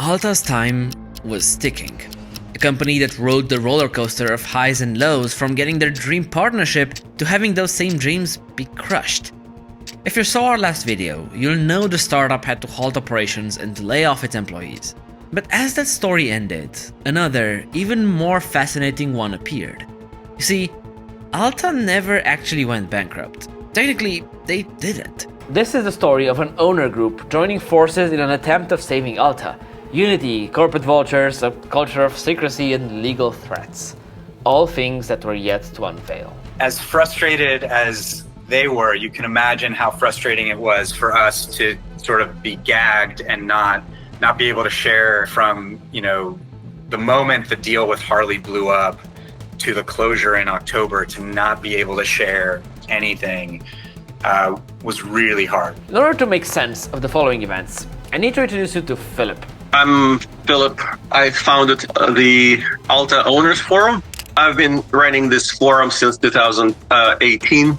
Alta's time was ticking. A company that rode the roller coaster of highs and lows, from getting their dream partnership to having those same dreams be crushed. If you saw our last video, you'll know the startup had to halt operations and lay off its employees. But as that story ended, another, even more fascinating one appeared. You see, Alta never actually went bankrupt. Technically, they didn't. This is the story of an owner group joining forces in an attempt of saving Alta. Unity, corporate vultures, a culture of secrecy, and legal threats. All things that were yet to unveil. As frustrated as they were, you can imagine how frustrating it was for us to sort of be gagged and not be able to share from, the moment the deal with Harley blew up to the closure in October, to not be able to share anything was really hard. In order to make sense of the following events, I need to introduce you to Philip. I'm Philip. I founded the Alta Owners Forum. I've been running this forum since 2018.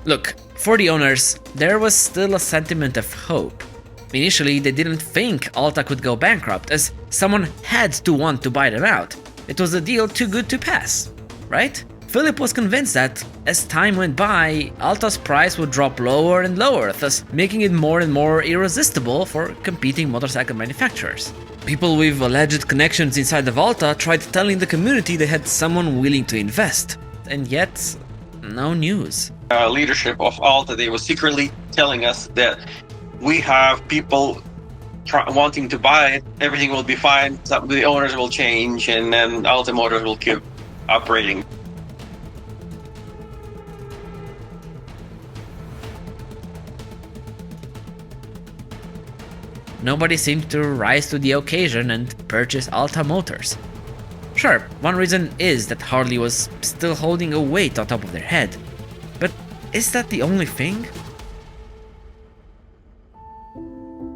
Look, for the owners, there was still a sentiment of hope. Initially, they didn't think Alta could go bankrupt, as someone had to want to buy them out. It was a deal too good to pass, right? Philip was convinced that, as time went by, Alta's price would drop lower and lower, thus making it more and more irresistible for competing motorcycle manufacturers. People with alleged connections inside of Alta tried telling the community they had someone willing to invest, and yet, no news. Leadership of Alta, they were secretly telling us that we have people wanting to buy it, everything will be fine, the owners will change, and then Alta Motors will keep operating. Nobody seemed to rise to the occasion and purchase Alta Motors. Sure, one reason is that Harley was still holding a weight on top of their head. But is that the only thing?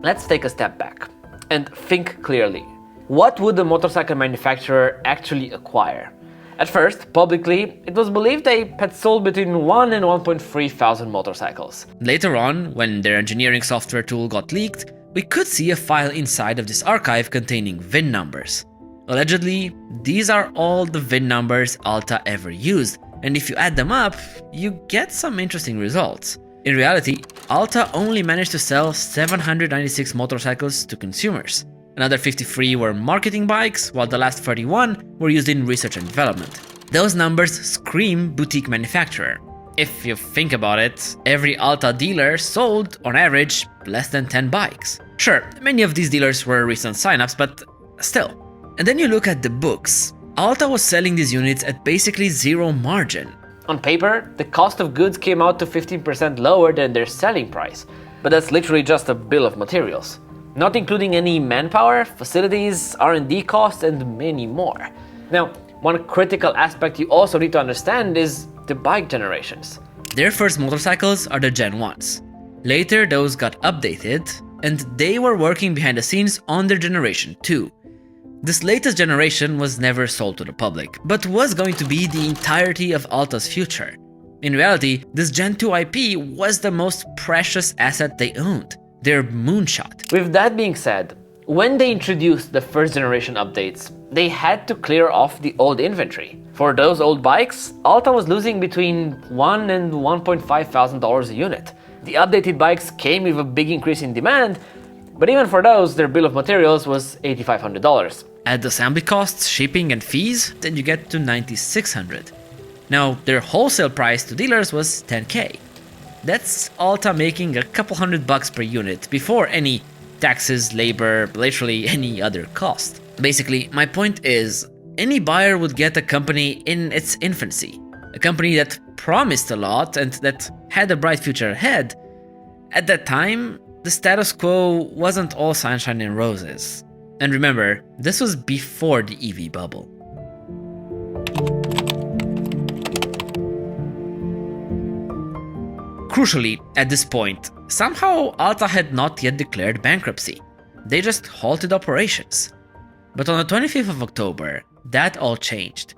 Let's take a step back and think clearly. What would the motorcycle manufacturer actually acquire? At first, publicly, it was believed they had sold between 1 and 1.3 thousand motorcycles. Later on, when their engineering software tool got leaked, we could see a file inside of this archive containing VIN numbers. Allegedly, these are all the VIN numbers Alta ever used, and if you add them up, you get some interesting results. In reality, Alta only managed to sell 796 motorcycles to consumers. Another 53 were marketing bikes, while the last 31 were used in research and development. Those numbers scream boutique manufacturer. If you think about it, every Alta dealer sold, on average, less than 10 bikes. Sure, many of these dealers were recent signups, but still. And then you look at the books. Alta was selling these units at basically zero margin. On paper, the cost of goods came out to 15% lower than their selling price, but that's literally just a bill of materials, not including any manpower, facilities, R&D costs, and many more. Now, one critical aspect you also need to understand is the bike generations. Their first motorcycles are the Gen 1s. Later, those got updated, and they were working behind the scenes on their Generation 2. This latest generation was never sold to the public, but was going to be the entirety of Alta's future. In reality, this Gen 2 IP was the most precious asset they owned, their moonshot. With that being said, when they introduced the first generation updates, they had to clear off the old inventory. For those old bikes, Alta was losing between $1,000 and $1,500 a unit. The updated bikes came with a big increase in demand, but even for those, their bill of materials was $8,500. Add assembly costs, shipping, and fees, then you get to $9,600. Now, their wholesale price to dealers was $10K. That's Alta making a couple $100 per unit before any taxes, labor, literally any other cost. Basically, my point is, any buyer would get a company in its infancy, a company that promised a lot and that had a bright future ahead. At that time, the status quo wasn't all sunshine and roses. And remember, this was before the EV bubble. Crucially, at this point, somehow Alta had not yet declared bankruptcy. They just halted operations. But on the 25th of October, that all changed.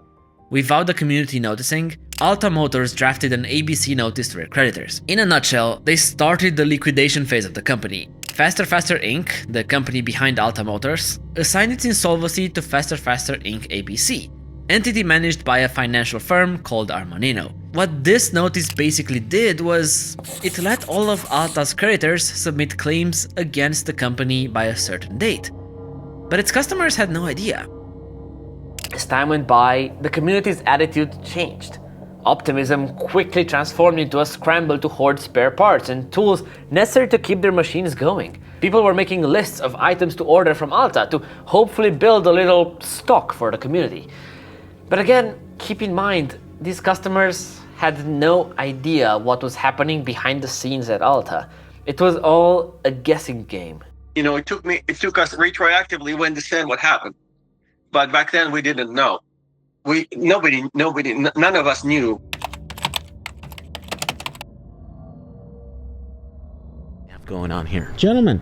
Without the community noticing, Alta Motors drafted an ABC notice to their creditors. In a nutshell, they started the liquidation phase of the company. Faster Inc., the company behind Alta Motors, assigned its insolvency to Faster Inc. ABC, entity managed by a financial firm called Armanino. What this notice basically did was, it let all of Alta's creditors submit claims against the company by a certain date. But its customers had no idea. As time went by, the community's attitude changed. Optimism quickly transformed into a scramble to hoard spare parts and tools necessary to keep their machines going. People were making lists of items to order from Alta to hopefully build a little stock for the community. But again, keep in mind, these customers had no idea what was happening behind the scenes at Alta. It was all a guessing game. You know, it took us retroactively when to understand what happened. But back then we didn't know. None of us knew. Going on here. Gentlemen.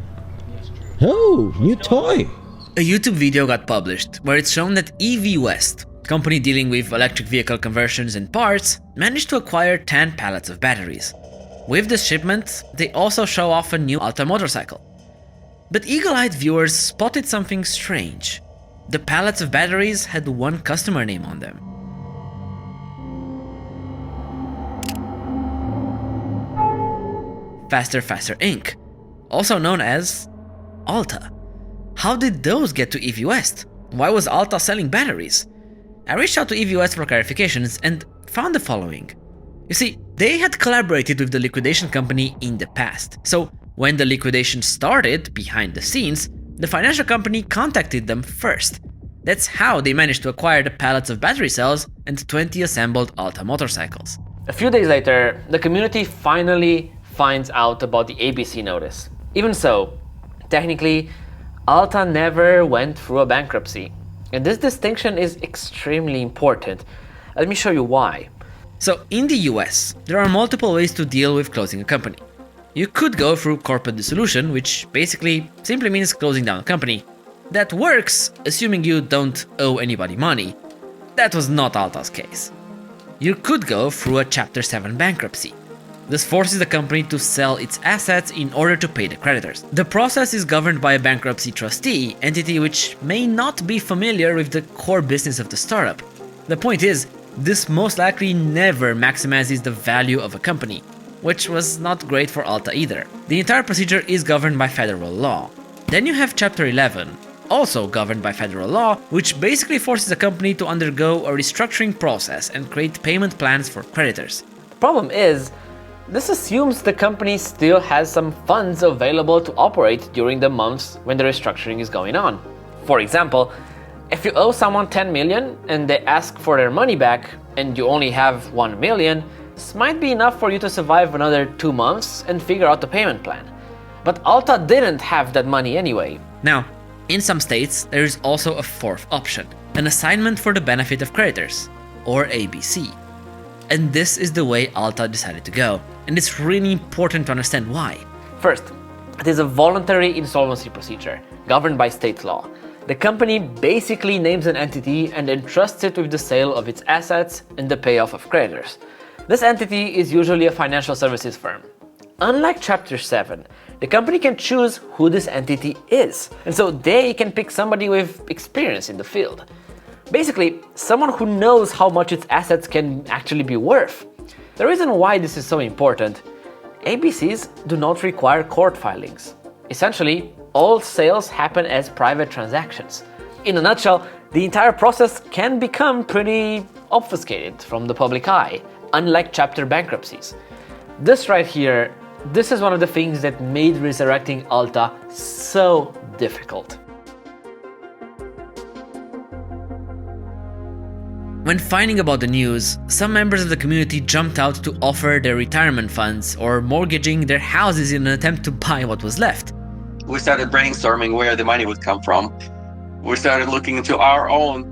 Oh, new toy. A YouTube video got published where it's shown that EV West, company dealing with electric vehicle conversions and parts, managed to acquire 10 pallets of batteries. With this shipment, they also show off a new Alta motorcycle. But eagle-eyed viewers spotted something strange. The pallets of batteries had one customer name on them. Faster Inc., also known as Alta. How did those get to EV West? Why was Alta selling batteries? I reached out to EV West for clarifications and found the following. You see, they had collaborated with the Liquidation company in the past, so when the liquidation started behind the scenes, the financial company contacted them first. That's how they managed to acquire the pallets of battery cells and 20 assembled Alta motorcycles. A few days later, the community finally finds out about the ABC notice. Even so, technically, Alta never went through a bankruptcy. And this distinction is extremely important. Let me show you why. So, in the US, there are multiple ways to deal with closing a company. You could go through corporate dissolution, which basically simply means closing down a company. That works, assuming you don't owe anybody money. That was not Alta's case. You could go through a Chapter 7 bankruptcy. This forces the company to sell its assets in order to pay the creditors. The process is governed by a bankruptcy trustee, entity which may not be familiar with the core business of the startup. The point is, this most likely never maximizes the value of a company, which was not great for Alta either. The entire procedure is governed by federal law. Then you have Chapter 11, also governed by federal law, which basically forces a company to undergo a restructuring process and create payment plans for creditors. The problem is, this assumes the company still has some funds available to operate during the months when the restructuring is going on. For example, if you owe someone 10 million and they ask for their money back and you only have 1 million, this might be enough for you to survive another 2 months and figure out the payment plan. But Alta didn't have that money anyway. Now, in some states, there is also a fourth option, an assignment for the benefit of creditors, or ABC. And this is the way Alta decided to go, and it's really important to understand why. First, it is a voluntary insolvency procedure, governed by state law. The company basically names an entity and entrusts it with the sale of its assets and the payoff of creditors. This entity is usually a financial services firm. Unlike Chapter 7, the company can choose who this entity is, and so they can pick somebody with experience in the field. Basically, someone who knows how much its assets can actually be worth. The reason why this is so important, ABCs do not require court filings. Essentially, all sales happen as private transactions. In a nutshell, the entire process can become pretty obfuscated from the public eye, unlike chapter bankruptcies. This right here, this is one of the things that made resurrecting Alta so difficult. When finding about the news, some members of the community jumped out to offer their retirement funds or mortgaging their houses in an attempt to buy what was left. We started brainstorming where the money would come from. We started looking into our own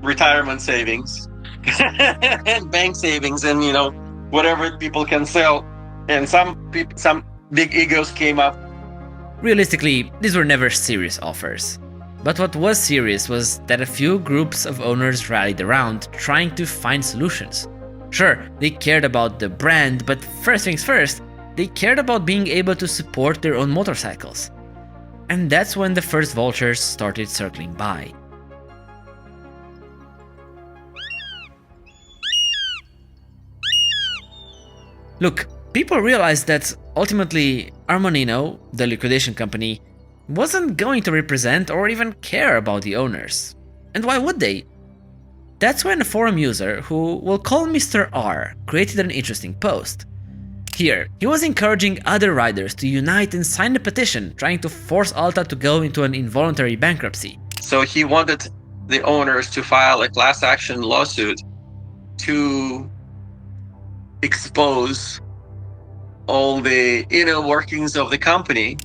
retirement savings and bank savings and, whatever people can sell. And some big egos came up. Realistically, these were never serious offers. But what was serious was that a few groups of owners rallied around, trying to find solutions. Sure, they cared about the brand, but first things first, they cared about being able to support their own motorcycles. And that's when the first vultures started circling by. Look, people realized that ultimately Armanino, the liquidation company, wasn't going to represent or even care about the owners. And why would they? That's when a forum user, who we'll call Mr. R, created an interesting post. Here, he was encouraging other riders to unite and sign a petition trying to force Alta to go into an involuntary bankruptcy. So he wanted the owners to file a class action lawsuit to expose all the inner workings of the company.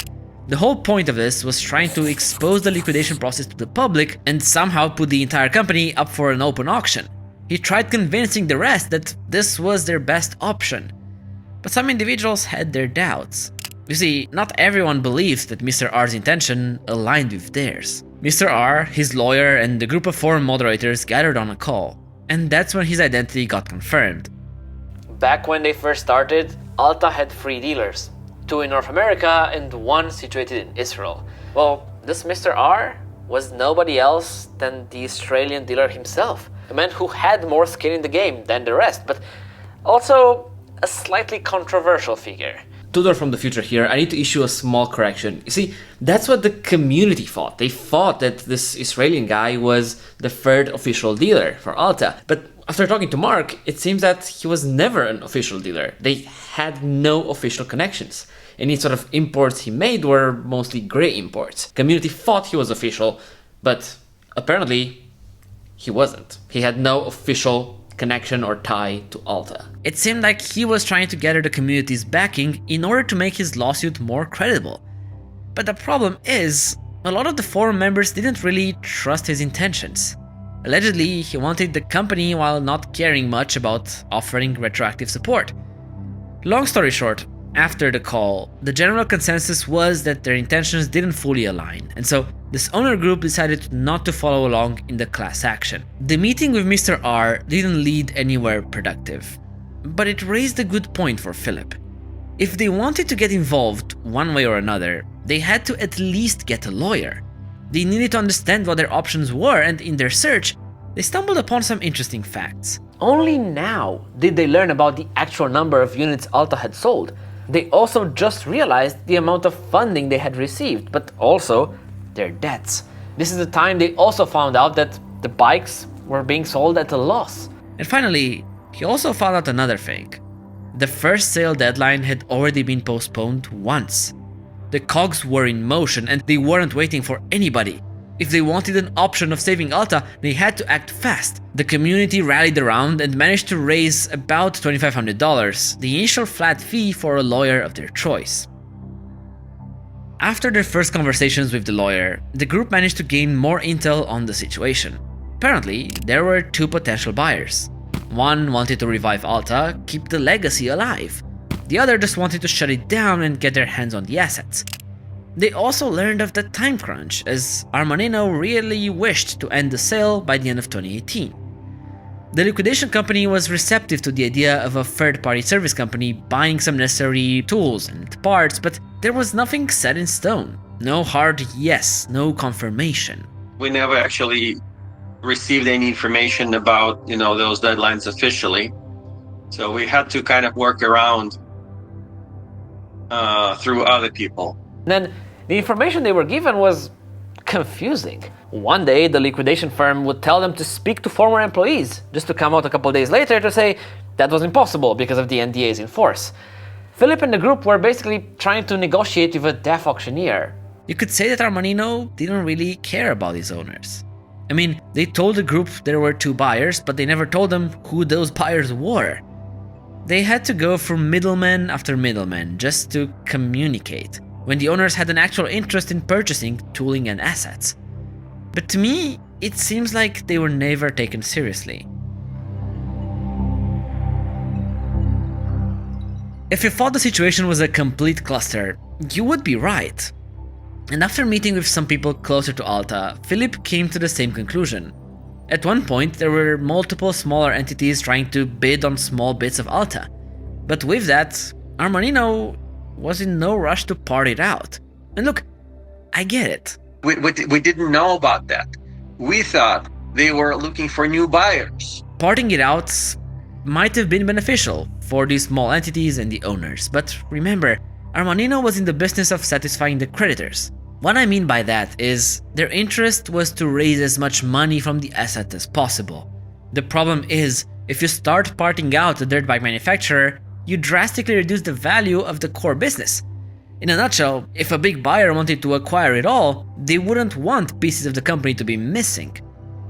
The whole point of this was trying to expose the liquidation process to the public and somehow put the entire company up for an open auction. He tried convincing the rest that this was their best option. But some individuals had their doubts. You see, not everyone believes that Mr. R's intention aligned with theirs. Mr. R, his lawyer, and the group of forum moderators gathered on a call, and that's when his identity got confirmed. Back when they first started, Alta had 3 dealers, 2 in North America and 1 situated in Israel. Well, this Mr. R was nobody else than the Australian dealer himself, a man who had more skin in the game than the rest, but also a slightly controversial figure. Tudor from the future here, I need to issue a small correction. You see, that's what the community thought. They thought that this Israeli guy was the 3rd official dealer for Alta, but after talking to Marc, it seems that he was never an official dealer. They had no official connections. Any sort of imports he made were mostly grey imports. Community thought he was official, but apparently he wasn't. He had no official connection or tie to Alta. It seemed like he was trying to gather the community's backing in order to make his lawsuit more credible. But the problem is, a lot of the forum members didn't really trust his intentions. Allegedly, he wanted the company while not caring much about offering retroactive support. Long story short, after the call, the general consensus was that their intentions didn't fully align, and so this owner group decided not to follow along in the class action. The meeting with Mr. R didn't lead anywhere productive, but it raised a good point for Philip. If they wanted to get involved one way or another, they had to at least get a lawyer. They needed to understand what their options were, and in their search, they stumbled upon some interesting facts. Only now did they learn about the actual number of units Alta had sold. They also just realized the amount of funding they had received, but also their debts. This is the time they also found out that the bikes were being sold at a loss. And finally, he also found out another thing. The first sale deadline had already been postponed once. The cogs were in motion and they weren't waiting for anybody. If they wanted an option of saving Alta, they had to act fast. The community rallied around and managed to raise about $2,500, the initial flat fee for a lawyer of their choice. After their first conversations with the lawyer, the group managed to gain more intel on the situation. Apparently, there were 2 potential buyers. One wanted to revive Alta, keep the legacy alive. The other just wanted to shut it down and get their hands on the assets. They also learned of the time crunch, as Armanino really wished to end the sale by the end of 2018. The liquidation company was receptive to the idea of a third-party service company buying some necessary tools and parts, but there was nothing set in stone. No hard yes, no confirmation. We never actually received any information about, those deadlines officially. So we had to kind of work around through other people. Then the information they were given was confusing. One day the liquidation firm would tell them to speak to former employees, just to come out a couple days later to say that was impossible because of the NDAs in force. Philip and the group were basically trying to negotiate with a deaf auctioneer. You could say that Armanino didn't really care about his owners. I mean, they told the group there were 2 buyers, but they never told them who those buyers were. They had to go through middleman after middleman just to communicate, when the owners had an actual interest in purchasing tooling and assets. But to me, it seems like they were never taken seriously. If you thought the situation was a complete cluster, you would be right. And after meeting with some people closer to Alta, Philip came to the same conclusion. At one point, there were multiple smaller entities trying to bid on small bits of Alta. But with that, Armanino was in no rush to part it out. And look, I get it. We didn't know about that. We thought they were looking for new buyers. Parting it out might have been beneficial for these small entities and the owners, but remember, Armanino was in the business of satisfying the creditors. What I mean by that is their interest was to raise as much money from the asset as possible. The problem is, if you start parting out the dirt bike manufacturer, you drastically reduce the value of the core business. In a nutshell, if a big buyer wanted to acquire it all, they wouldn't want pieces of the company to be missing.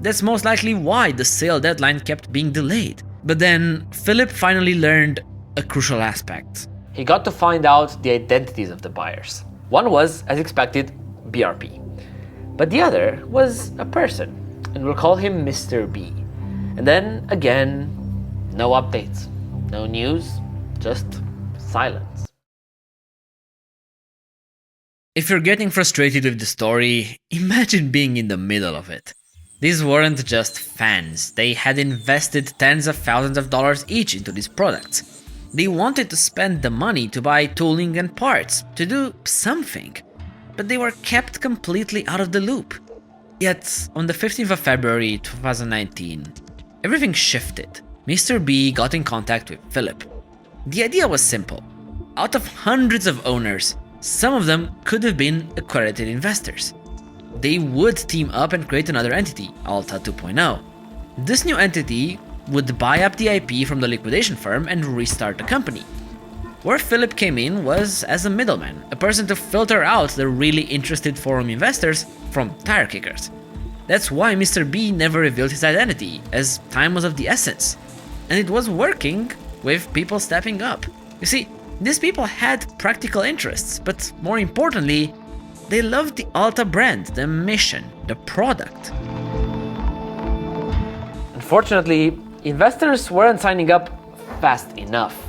That's most likely why the sale deadline kept being delayed. But then, Philip finally learned a crucial aspect. He got to find out the identities of the buyers. One was, as expected, BRP. But the other was a person, and we'll call him Mr. B. And then, again, no updates, no news, just silence. If you're getting frustrated with the story, imagine being in the middle of it. These weren't just fans, they had invested tens of thousands of dollars each into these products. They wanted to spend the money to buy tooling and parts, to do something, but they were kept completely out of the loop. Yet, on the 15th of February 2019, everything shifted. Mr. B got in contact with Philip. The idea was simple. Out of hundreds of owners, some of them could have been accredited investors. They would team up and create another entity, Alta 2.0. This new entity would buy up the IP from the liquidation firm and restart the company. Where Philip came in was as a middleman, a person to filter out the really interested forum investors from tire kickers. That's why Mr. B never revealed his identity, as time was of the essence. And it was working with people stepping up. You see, these people had practical interests, but more importantly, they loved the Alta brand, the mission, the product. Unfortunately, investors weren't signing up fast enough.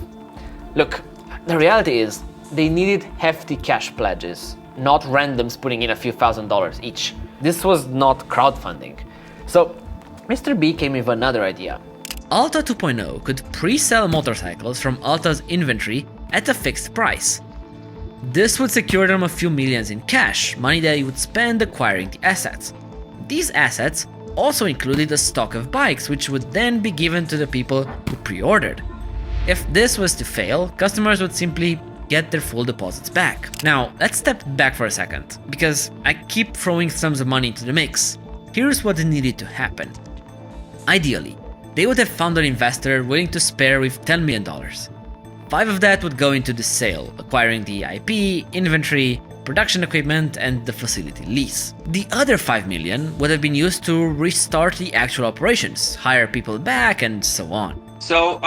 Look, the reality is, they needed hefty cash pledges, not randoms putting in a few $1,000s each. This was not crowdfunding. So, Mr. B came with another idea. Alta 2.0 could pre-sell motorcycles from Alta's inventory at a fixed price. This would secure them a few millions in cash, money that he would spend acquiring the assets. These assets also included a stock of bikes, which would then be given to the people who pre-ordered. If this was to fail, customers would simply get their full deposits back. Now, let's step back for a second, because I keep throwing sums of money into the mix. Here's what needed to happen. Ideally, they would have found an investor willing to spare with $10 million. 5 of that would go into the sale, acquiring the IP, inventory, production equipment, and the facility lease. The other $5 million would have been used to restart the actual operations, hire people back, and so on. So,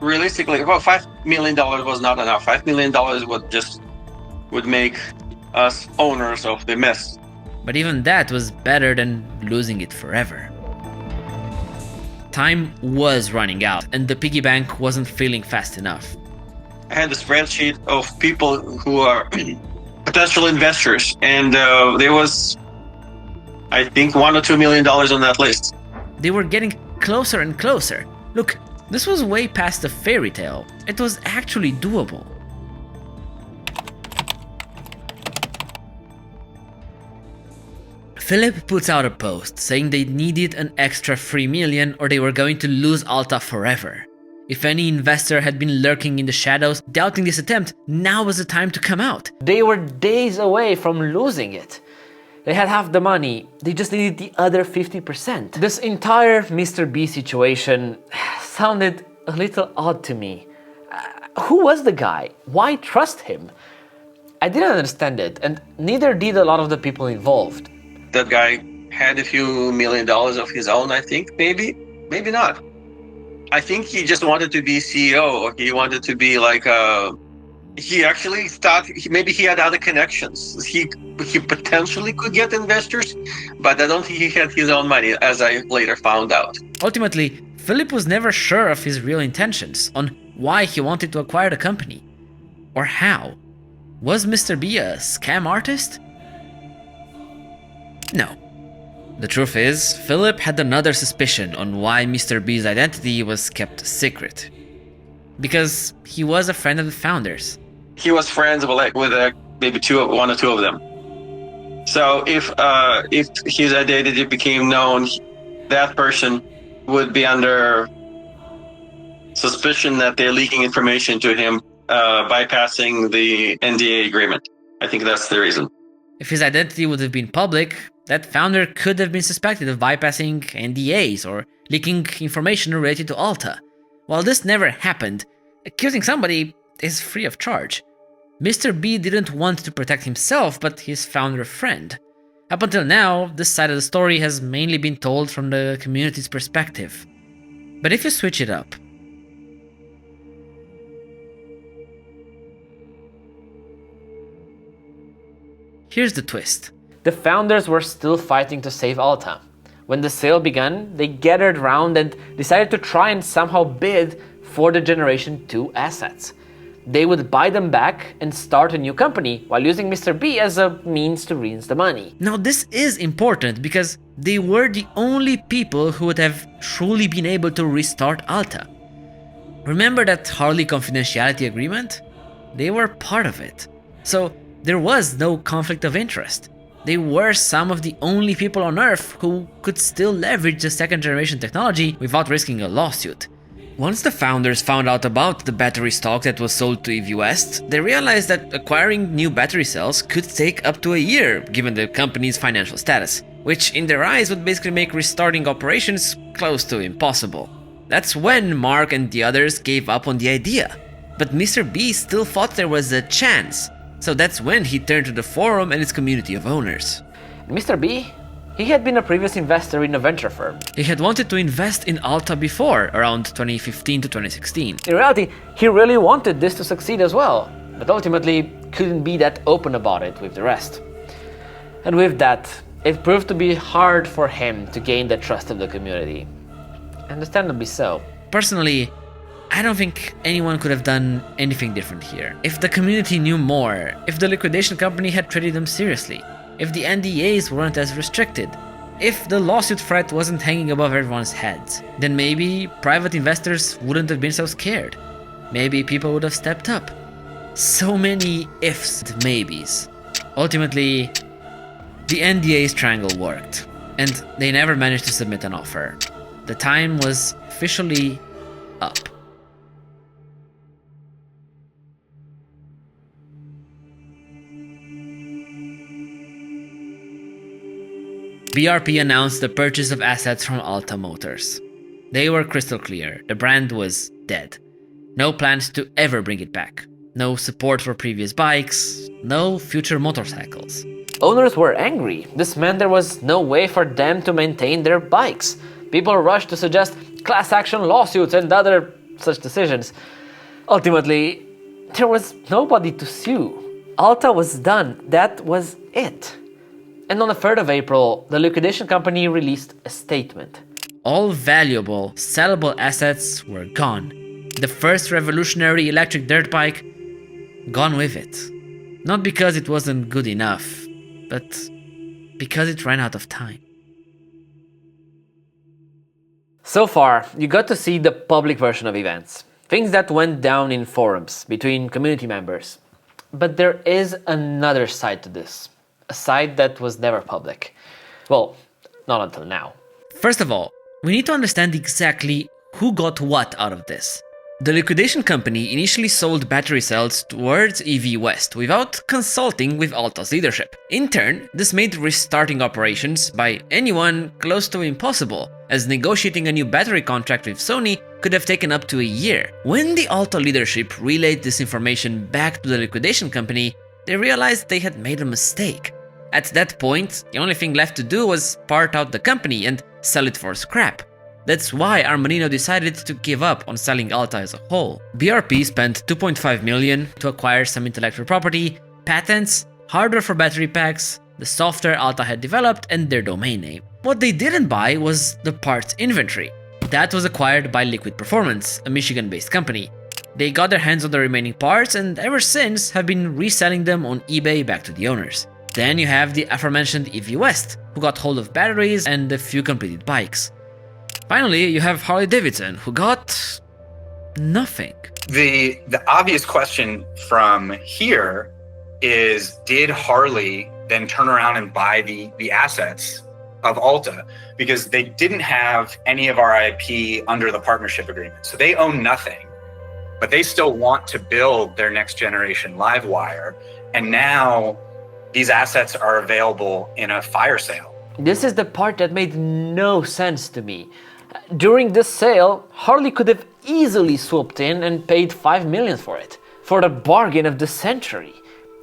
realistically, well, $5 million was not enough. $5 million would make us owners of the mess. But even that was better than losing it forever. Time was running out, and the piggy bank wasn't feeling fast enough. I had a spreadsheet of people who are potential investors, and there was, I think, $1 or $2 million on that list. They were getting closer and closer. Look, this was way past a fairy tale. It was actually doable. Philip puts out a post saying they needed an extra $3 million or they were going to lose Alta forever. If any investor had been lurking in the shadows, doubting this attempt, now was the time to come out. They were days away from losing it. They had half the money, they just needed the other 50%. This entire Mr. B situation sounded a little odd to me. Who was the guy? Why trust him? I didn't understand it, and neither did a lot of the people involved. That guy had a few $1 million of his own, I think, maybe not. I think he just wanted to be CEO, or he wanted to be like he actually thought maybe he had other connections. He potentially could get investors, but I don't think he had his own money, as I later found out. Ultimately, Philip was never sure of his real intentions, on why he wanted to acquire the company. Or how. Was Mr. B a scam artist? No. The truth is, Philip had another suspicion on why Mr. B's identity was kept secret. because he was a friend of the founders. He was friends with maybe one or two of them. So if his identity became known, that person would be under suspicion that they're leaking information to him, bypassing the NDA agreement. I think that's the reason. If his identity would have been public, that founder could have been suspected of bypassing NDAs or leaking information related to Alta. While this never happened, accusing somebody is free of charge. Mr. B didn't want to protect himself, but his founder friend. Up until now, this side of the story has mainly been told from the community's perspective. But if you switch it up, here's the twist. The founders were still fighting to save Alta. When the sale began, they gathered around and decided to try and somehow bid for the Generation 2 assets. They would buy them back and start a new company while using Mr. B as a means to raise the money. Now this is important because they were the only people who would have truly been able to restart Alta. Remember that Harley confidentiality agreement? They were part of it. So there was no conflict of interest. They were some of the only people on Earth who could still leverage the second generation technology without risking a lawsuit. Once the founders found out about the battery stock that was sold to EV West, they realized that acquiring new battery cells could take up to a year given the company's financial status, which in their eyes would basically make restarting operations close to impossible. That's when Marc and the others gave up on the idea. But Mr. B still thought there was a chance, so that's when he turned to the forum and its community of owners. Mr. B? He had been a previous investor in a venture firm. He had wanted to invest in Alta before, around 2015 to 2016. In reality, he really wanted this to succeed as well, but ultimately couldn't be that open about it with the rest. And with that, it proved to be hard for him to gain the trust of the community. Understandably so. Personally, I don't think anyone could have done anything different here. If the community knew more, if the liquidation company had treated them seriously, if the NDAs weren't as restricted, if the lawsuit threat wasn't hanging above everyone's heads, then maybe private investors wouldn't have been so scared. Maybe people would have stepped up. So many ifs and maybes. Ultimately, the NDA's triangle worked, and they never managed to submit an offer. The time was officially up. BRP announced the purchase of assets from Alta Motors. They were crystal clear, the brand was dead. No plans to ever bring it back. No support for previous bikes, no future motorcycles. Owners were angry. This meant there was no way for them to maintain their bikes. People rushed to suggest class action lawsuits and other such decisions. Ultimately, there was nobody to sue. Alta was done. That was it. And on the 3rd of April, the liquidation company released a statement. All valuable, sellable assets were gone. The first revolutionary electric dirt bike, gone with it. Not because it wasn't good enough, but because it ran out of time. So far, you got to see the public version of events. Things that went down in forums between community members. But there is another side to this. A side that was never public. Well, not until now. First of all, we need to understand exactly who got what out of this. The liquidation company initially sold battery cells towards EV West without consulting with Alta's leadership. In turn, this made restarting operations by anyone close to impossible, as negotiating a new battery contract with Sony could have taken up to a year. When the Alta leadership relayed this information back to the liquidation company, they realized they had made a mistake. At that point, the only thing left to do was part out the company and sell it for scrap. That's why Armanino decided to give up on selling Alta as a whole. BRP spent $2.5 million to acquire some intellectual property, patents, hardware for battery packs, the software Alta had developed, and their domain name. What they didn't buy was the parts inventory. That was acquired by Liquid Performance, a Michigan-based company. They got their hands on the remaining parts and ever since have been reselling them on eBay back to the owners. Then you have the aforementioned EV West, who got hold of batteries and a few completed bikes. Finally, you have Harley Davidson, who got nothing. The obvious question from here is, did Harley then turn around and buy the assets of Alta? Because they didn't have any of our IP under the partnership agreement. So they own nothing, but they still want to build their next generation live wire. And now these assets are available in a fire sale. This is the part that made no sense to me. During this sale, Harley could have easily swooped in and paid $5 million for it, for the bargain of the century,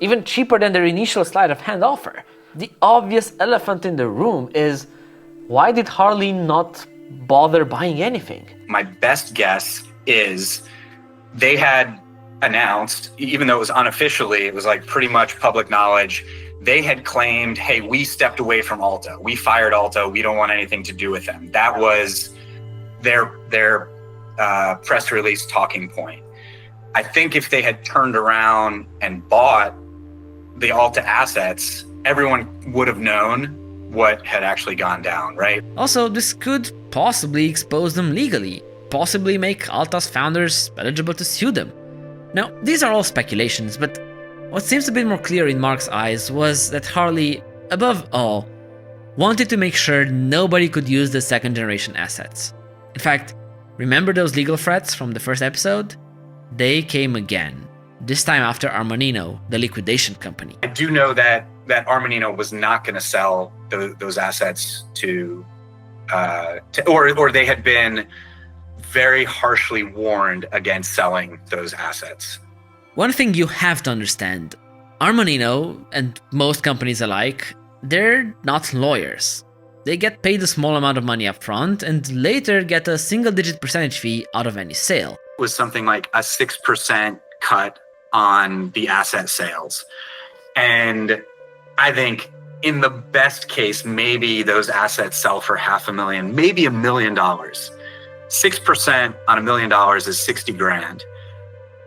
even cheaper than their initial sleight of hand offer. The obvious elephant in the room is, why did Harley not bother buying anything? My best guess is they had announced, even though it was unofficially, it was like pretty much public knowledge, they had claimed, hey, we stepped away from Alta. We fired Alta. We don't want anything to do with them. That was their press release talking point. I think if they had turned around and bought the Alta assets, everyone would have known what had actually gone down, right? Also, this could possibly expose them legally, possibly make Alta's founders eligible to sue them. Now, these are all speculations, but what seems to be more clear in Marc's eyes was that Harley, above all, wanted to make sure nobody could use the second generation assets. In fact, remember those legal threats from the first episode? They came again, this time after Armanino, the liquidation company. I do know that Armanino was not going to sell those assets or they had been very harshly warned against selling those assets. One thing you have to understand, Armanino, and most companies alike, they're not lawyers. They get paid a small amount of money up front and later get a single-digit percentage fee out of any sale. It was something like a 6% cut on the asset sales. And I think in the best case, maybe those assets sell for $500,000, maybe $1 million. 6% on $1 million is 60 grand.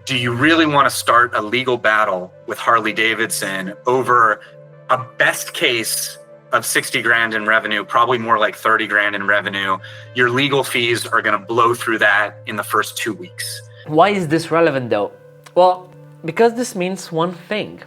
Do you really want to start a legal battle with Harley Davidson over a best case of 60 grand in revenue, probably more like 30 grand in revenue? Your legal fees are going to blow through that in the first 2 weeks. Why is this relevant though? Well, because this means one thing.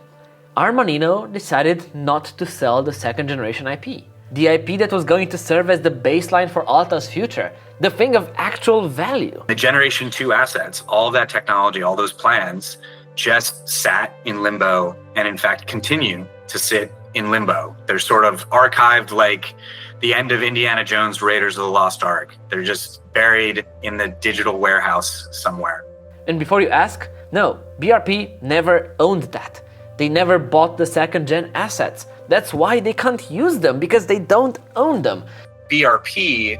Armanino decided not to sell the second generation IP. The IP that was going to serve as the baseline for Alta's future. The thing of actual value. The Generation 2 assets, all that technology, all those plans just sat in limbo and in fact continue to sit in limbo. They're sort of archived like the end of Indiana Jones' Raiders of the Lost Ark. They're just buried in the digital warehouse somewhere. And before you ask, no, BRP never owned that. They never bought the second gen assets. That's why they can't use them, because they don't own them. BRP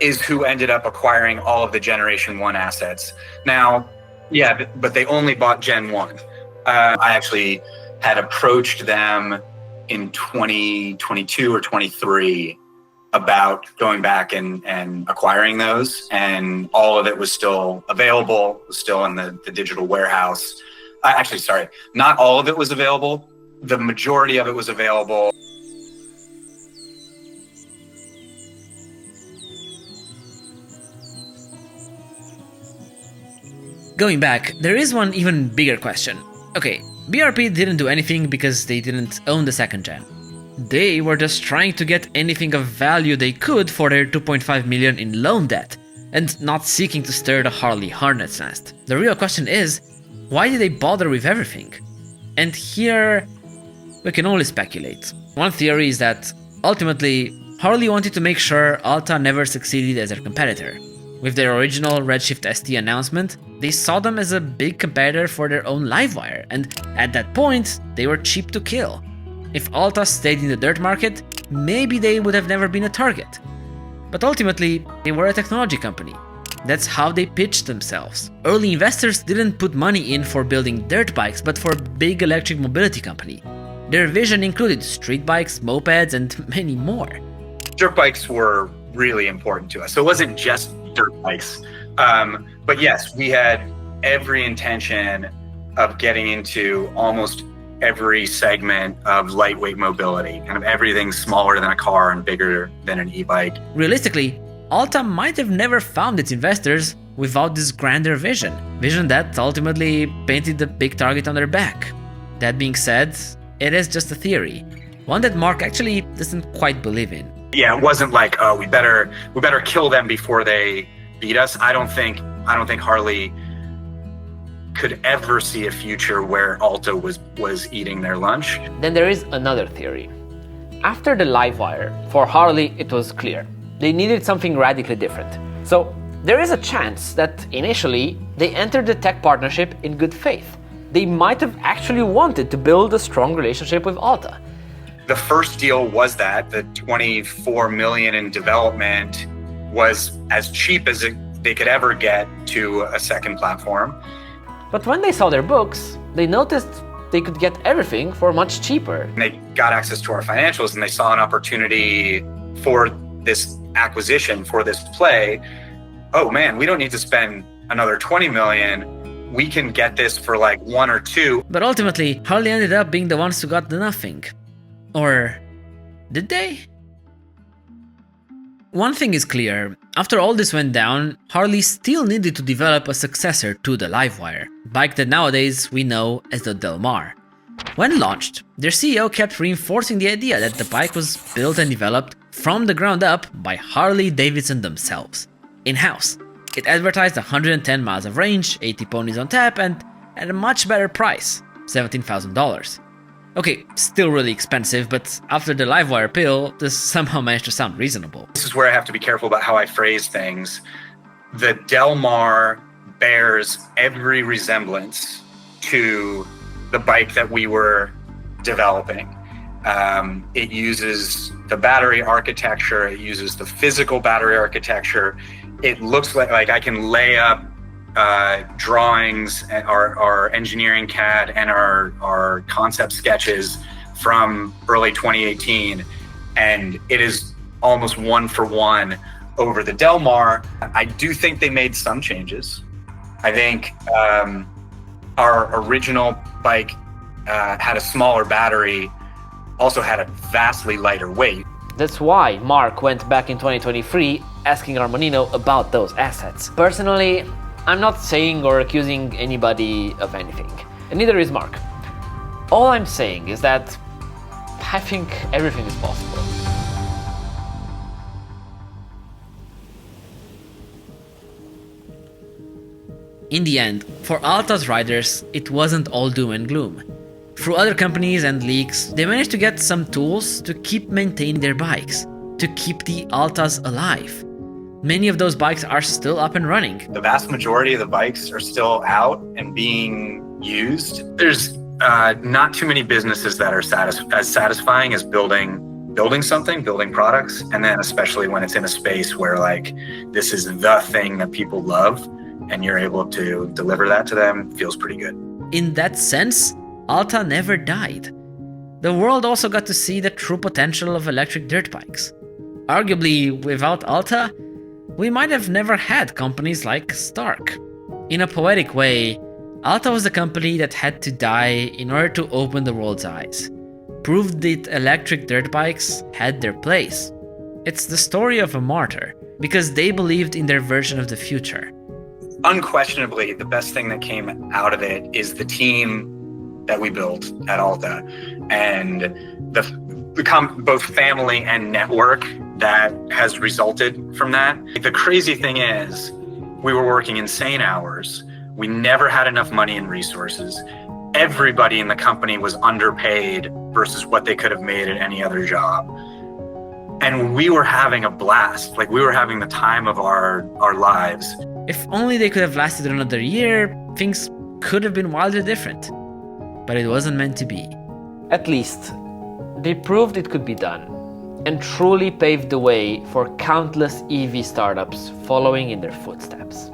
is who ended up acquiring all of the Generation 1 assets. Now, yeah, but they only bought Gen 1. I actually had approached them in 2022 or 23 about going back and acquiring those, and all of it was still available, was still in the digital warehouse. Actually, sorry, not all of it was available. The majority of it was available. Going back, there is one even bigger question. Okay, BRP didn't do anything because they didn't own the second gen. They were just trying to get anything of value they could for their $2.5 million in loan debt, and not seeking to stir the Harley hornet's nest. The real question is, why did they bother with everything? And here, we can only speculate. One theory is that, ultimately, Harley wanted to make sure Alta never succeeded as their competitor. With their original Redshift ST announcement, they saw them as a big competitor for their own Livewire, and at that point, they were cheap to kill. If Alta stayed in the dirt market, maybe they would have never been a target. But ultimately, they were a technology company. That's how they pitched themselves. Early investors didn't put money in for building dirt bikes, but for a big electric mobility company. Their vision included street bikes, mopeds, and many more. Dirt bikes were really important to us. So it wasn't just dirt bikes. But yes, we had every intention of getting into almost every segment of lightweight mobility, kind of everything smaller than a car and bigger than an e-bike. Realistically, Alta might have never found its investors without this grander vision that ultimately painted the big target on their back. That being said, it is just a theory, one that Marc actually doesn't quite believe in. Yeah, it wasn't like, oh, we better kill them before they beat us. I don't think Harley could ever see a future where Alta was eating their lunch. Then there is another theory. After the Livewire, for Harley it was clear. They needed something radically different. So there is a chance that initially they entered the tech partnership in good faith. They might have actually wanted to build a strong relationship with Alta. The first deal was that the $24 million in development was as cheap as they could ever get to a second platform. But when they saw their books, they noticed they could get everything for much cheaper. They got access to our financials and they saw an opportunity for this acquisition, for this play. Oh man, we don't need to spend another 20 million. We can get this for like 1 or 2. But ultimately, Harley ended up being the ones who got the nothing. Or did they? One thing is clear, after all this went down, Harley still needed to develop a successor to the Livewire, bike that nowadays we know as the Del Mar. When launched, their CEO kept reinforcing the idea that the bike was built and developed from the ground up by Harley Davidson themselves, in-house. It advertised 110 miles of range, 80 ponies on tap, and at a much better price, $17,000. Okay, still really expensive, but after the Livewire pill, this somehow managed to sound reasonable. This is where I have to be careful about how I phrase things. The Del Mar bears every resemblance to the bike that we were developing. It uses the battery architecture, it uses the physical battery architecture. It looks like I can lay up drawings, our engineering CAD and our concept sketches from early 2018, and it is almost 1-for-1 over the Del Mar. I do think they made some changes. I think our original bike had a smaller battery, also had a vastly lighter weight. That's why Marc went back in 2023 asking Armanino about those assets. Personally, I'm not saying or accusing anybody of anything, and neither is Marc. All I'm saying is that I think everything is possible. In the end, for Alta's riders, it wasn't all doom and gloom. Through other companies and leaks, they managed to get some tools to keep maintaining their bikes, to keep the Altas alive. Many of those bikes are still up and running. The vast majority of the bikes are still out and being used. There's not too many businesses that are as satisfying as building something, building products, and then especially when it's in a space where like this is the thing that people love and you're able to deliver that to them, feels pretty good. In that sense, Alta never died. The world also got to see the true potential of electric dirt bikes. Arguably, without Alta, we might have never had companies like Stark. In a poetic way, Alta was a company that had to die in order to open the world's eyes. Proved that electric dirt bikes had their place. It's the story of a martyr, because they believed in their version of the future. Unquestionably, the best thing that came out of it is the team that we built at Alta, and both family and network that has resulted from that. The crazy thing is, we were working insane hours. We never had enough money and resources. Everybody in the company was underpaid versus what they could have made at any other job. And we were having a blast. Like, we were having the time of our lives. If only they could have lasted another year, things could have been wildly different. But it wasn't meant to be. At least, they proved it could be done, and truly paved the way for countless EV startups following in their footsteps.